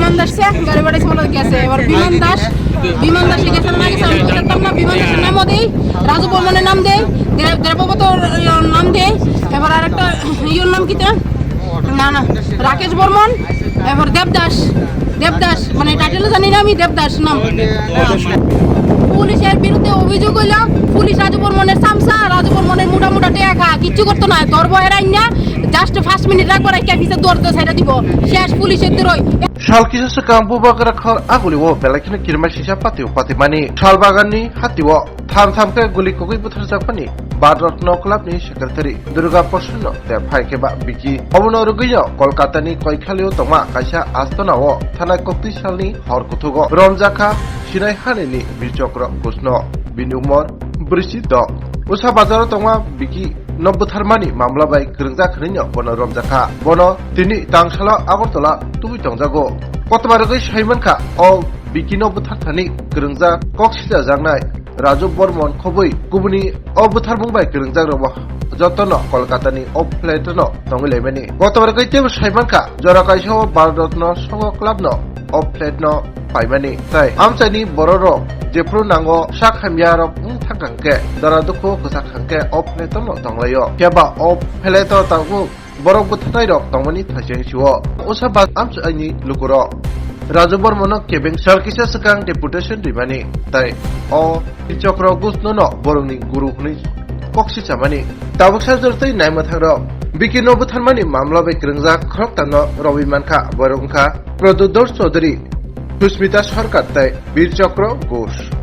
বিমান দাসে গাড়ি বাড়ি চলে গেছে এবার বিমান দাসে গেছে না গেছে আমি বুঝতাম না বিমান দাসের নামও দেই রাজু বর্মনের নাম দেই দেবব্রত নাম দেই এবার আরেকটা ইওর নাম কিটা না রাকেশ বর্মন এবার দেবদাস মানে টাইটেল জানি না আমি দেবদাস নাম পুলিশের বিরুদ্ধে অভিযোগ হইল পুলিশ রাজু বর্মনের সামসা রাজু বর্মনের মোটা টেকা কিচ্ছু করতো না ধরবো এরাই না জাস্ট 5 মিনিট রাখবো ক্যাফিসে দৌড়তে সাইডা দিব শেষ পুলিশের দরই Shalkisa sekang bubakara khor aguliwo belakina kirma sisa patimani shalbagani hatiwo tham ke guli kokoi Bwtharjakpani Badratno clubni secretary Durga Prosanno te phaike ba biki obono rugiyo Kolkatani koikhalio tongma kaisa astonao thana kokti salni hor kuthugo Romkha sinai hanini Birchakra Goshno binumor Birchakra usa bazaro tongma biki Bwtharnai mamla bai krungja khrinyo bono Romkha bono tini tangsala agartala tubi tongjago kotmargai saimankha o Vikino Bwtharnai krungja koksida jangnai Raju Bormon khoboi kubuni o Bwtharnai bai krungjak robo jotono Kolkatani o Flato tonglemani kotmargai tebo saimankha jorakaisho Bharatno songo clubno o Flato paimani tai amchani bororo jepro nango sakhamyaro thangkangke daradukho khosakangke o Flato tonglayo keba o Flato tangu borok Bwtharnai rok tongmani thajengsiwo usaba amchani lukuro Raju Bormono kebeng Shalkisa sekang deputation dimani tai o Birchakra Goshno no borongni guru huni koksi chamani tabuksa jortai naimathang Vikino Bwtharnai mamla bai krungjak khoroktano Romkha Romkha Produdor Chaudhary Susmita Sarkar tai Birchakra Gosh